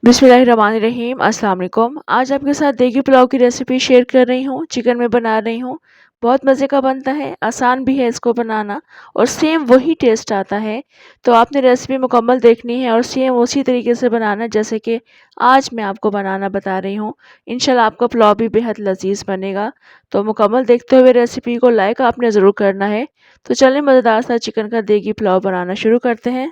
बिस्मिल्लाहिर्रहमानिर्रहीम। अस्सलाम वालेकुम। आज आपके साथ देगी पुलाव की रेसिपी शेयर कर रही हूँ। चिकन में बना रही हूँ। बहुत मज़े का बनता है, आसान भी है इसको बनाना और सेम वही टेस्ट आता है। तो आपने रेसिपी मुकम्मल देखनी है और सेम उसी तरीके से बनाना है जैसे कि आज मैं आपको बनाना बता रही हूँ। इंशाल्लाह आपका पुलाव भी बेहद लज़ीज़ बनेगा। तो मुकम्मल देखते हुए रेसिपी को लाइक आपने ज़रूर करना है। तो चलिए मज़ेदार सा चिकन का देगी पुलाव बनाना शुरू करते हैं।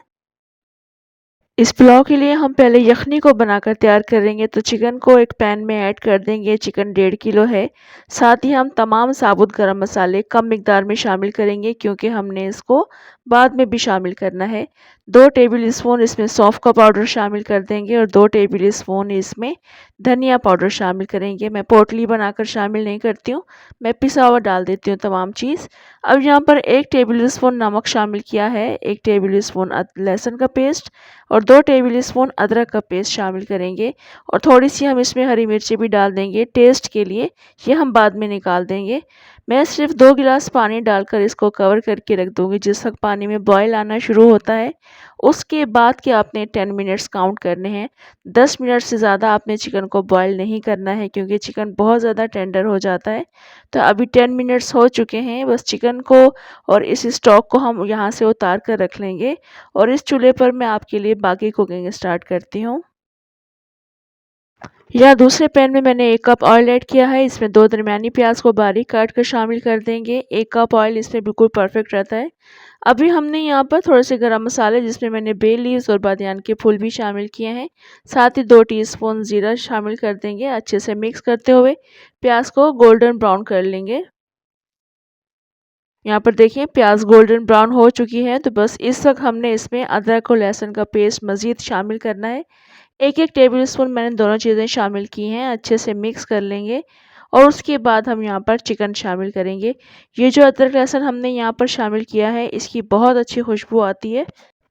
इस पुलाव के लिए हम पहले यखनी को बनाकर तैयार करेंगे। तो चिकन को एक पैन में ऐड कर देंगे। चिकन 1.5 किलो है। साथ ही हम तमाम साबुत गरम मसाले कम मिकदार में शामिल करेंगे क्योंकि हमने इसको बाद में भी शामिल करना है। 2 टेबल स्पून इसमें सौंफ का पाउडर शामिल कर देंगे और 2 टेबल स्पून इसमें धनिया पाउडर शामिल करेंगे। मैं पोटली बनाकर शामिल नहीं करती हूँ, मैं पिसा हुआ डाल देती हूँ तमाम चीज़। अब यहाँ पर 1 टेबल स्पून नमक शामिल किया है, 1 टेबल स्पून लहसुन का पेस्ट और 2 टेबल स्पून अदरक का पेस्ट शामिल करेंगे और थोड़ी सी हम इसमें हरी मिर्ची भी डाल देंगे टेस्ट के लिए। ये हम बाद में निकाल देंगे। मैं सिर्फ 2 गिलास पानी डालकर इसको कवर करके रख दूंगी। जिस वक्त पानी में बॉयल आना शुरू होता है उसके बाद के आपने 10 मिनट्स काउंट करने हैं। 10 मिनट से ज़्यादा आपने चिकन को बॉयल नहीं करना है क्योंकि चिकन बहुत ज़्यादा टेंडर हो जाता है। तो अभी 10 मिनट्स हो चुके हैं। बस चिकन को और इस स्टॉक को हम यहाँ से उतार कर रख लेंगे और इस चूल्हे पर मैं आपके लिए बाकी कुकिंग स्टार्ट करती हूँ। यहाँ दूसरे पैन में मैंने 1 कप ऑयल ऐड किया है। इसमें 2 दरमियानी प्याज को बारीक काट कर शामिल कर देंगे। 1 कप ऑयल इसमें बिल्कुल परफेक्ट रहता है। अभी हमने यहाँ पर थोड़े से गरम मसाले जिसमें मैंने बे लीव्स और बादियान के फूल भी शामिल किए हैं। साथ ही 2 टीस्पून जीरा शामिल कर देंगे। अच्छे से मिक्स करते हुए प्याज को गोल्डन ब्राउन कर लेंगे। यहाँ पर देखिए प्याज गोल्डन ब्राउन हो चुकी है। तो बस इस वक्त हमने इसमें अदरक और लहसुन का पेस्ट मज़ीद शामिल करना है। 1-1 टेबल स्पून मैंने दोनों चीज़ें शामिल की हैं। अच्छे से मिक्स कर लेंगे और उसके बाद हम यहाँ पर चिकन शामिल करेंगे। ये जो अदरक लहसुन हमने यहाँ पर शामिल किया है इसकी बहुत अच्छी खुशबू आती है।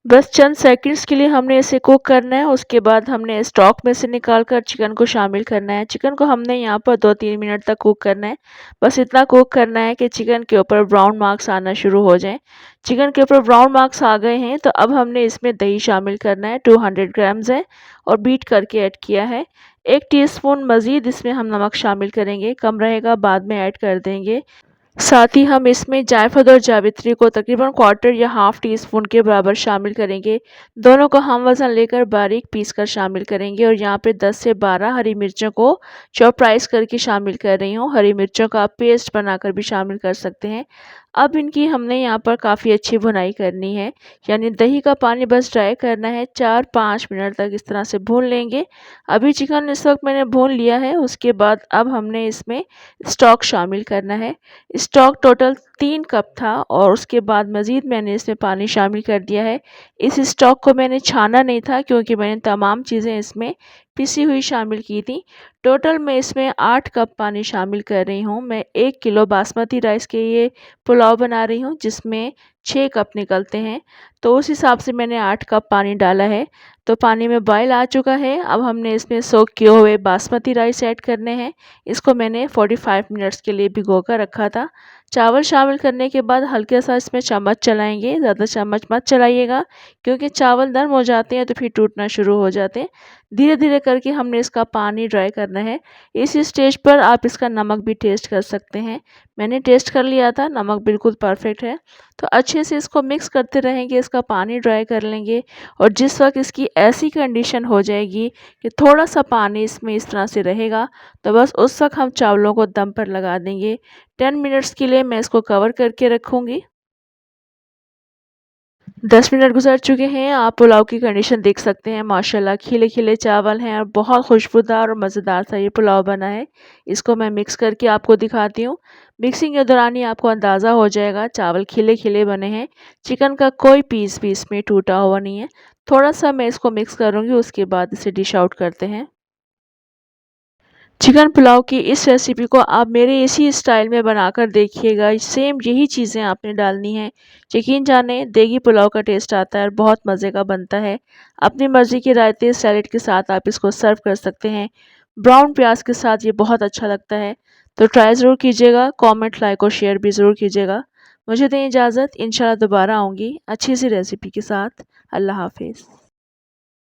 बस चंद सेकंड्स के लिए हमने इसे कुक करना है। उसके बाद हमने स्टॉक में से निकाल कर चिकन को शामिल करना है। चिकन को हमने यहाँ पर 2-3 मिनट तक कुक करना है। बस इतना कुक करना है कि चिकन के ऊपर ब्राउन मार्क्स आना शुरू हो जाएं। चिकन के ऊपर ब्राउन मार्क्स आ गए हैं तो अब हमने इसमें दही शामिल करना है। 200 ग्राम्स है और बीट करके ऐड किया है। 1 टीस्पून मज़ीद इसमें हम नमक शामिल करेंगे, कम रहेगा बाद में ऐड कर देंगे। साथ ही हम इसमें जायफल और जावित्री को तकरीबन क्वार्टर या हाफ टी स्पून के बराबर शामिल करेंगे। दोनों को हम वज़न लेकर बारीक पीस कर शामिल करेंगे और यहाँ पे 10 से 12 हरी मिर्चों को चॉपराइज करके शामिल कर रही हूँ। हरी मिर्चों का आप पेस्ट बनाकर भी शामिल कर सकते हैं। अब इनकी हमने यहाँ पर काफ़ी अच्छी भुनाई करनी है, यानी दही का पानी बस ड्राई करना है। 4-5 मिनट तक इस तरह से भून लेंगे। अभी चिकन इस वक्त मैंने भून लिया है। उसके बाद अब हमने इसमें स्टॉक शामिल करना है। स्टॉक टोटल 3 कप था और उसके बाद मज़ीद मैंने इसमें पानी शामिल कर दिया है। इस स्टॉक को मैंने छाना नहीं था क्योंकि मैंने तमाम चीज़ें इसमें पिसी हुई शामिल की थी। टोटल मैं इसमें 8 कप पानी शामिल कर रही हूँ। मैं 1 किलो बासमती राइस के ये पुलाव बना रही हूँ जिसमें 6 कप निकलते हैं। तो उस हिसाब से मैंने 8 कप पानी डाला है। तो पानी में बॉयल आ चुका है। अब हमने इसमें सोक किए हुए बासमती राइस ऐड करने हैं। इसको मैंने 45 मिनट्स के लिए भिगो कर रखा था। चावल शामिल करने के बाद हल्के सा इसमें चम्मच चलाएंगे, ज़्यादा चम्मच मत चलाइएगा क्योंकि चावल नरम हो जाते हैं तो फिर टूटना शुरू हो जाते हैं। धीरे धीरे करके हमने इसका पानी ड्राई करना है। इस स्टेज पर आप इसका नमक भी टेस्ट कर सकते हैं। मैंने टेस्ट कर लिया था, नमक बिल्कुल परफेक्ट है। तो अच्छे से इसको मिक्स करते रहेंगे, इसका पानी ड्राई कर लेंगे और जिस वक्त इसकी ऐसी कंडीशन हो जाएगी कि थोड़ा सा पानी इसमें इस तरह से रहेगा तो बस उस वक्त हम चावलों को दम पर लगा देंगे। 10 मिनट्स के लिए मैं इसको कवर करके रखूँगी। 10 मिनट गुजर चुके हैं। आप पुलाव की कंडीशन देख सकते हैं। माशाल्लाह खिले खिले चावल हैं और बहुत खुशबूदार और मज़ेदार सा ये पुलाव बना है। इसको मैं मिक्स करके आपको दिखाती हूँ। मिक्सिंग के दौरान ही आपको अंदाज़ा हो जाएगा चावल खिले खिले बने हैं। चिकन का कोई पीस भी इसमें टूटा हुआ नहीं है। थोड़ा सा मैं इसको मिक्स करूँगी, उसके बाद इसे डिश आउट करते हैं। चिकन पुलाव की इस रेसिपी को आप मेरे इसी स्टाइल में बनाकर देखिएगा। सेम यही चीज़ें आपने डालनी है। यकीन जाने देगी पुलाव का टेस्ट आता है और बहुत मज़े का बनता है। अपनी मर्ज़ी के रायते सैलेड के साथ आप इसको सर्व कर सकते हैं। ब्राउन प्याज के साथ ये बहुत अच्छा लगता है। तो ट्राई ज़रूर कीजिएगा। कमेंट, लाइक और शेयर भी ज़रूर कीजिएगा। मुझे दें इजाज़त। इंशाल्लाह दोबारा आऊँगी अच्छी सी रेसिपी के साथ। अल्लाह हाफ़िज़।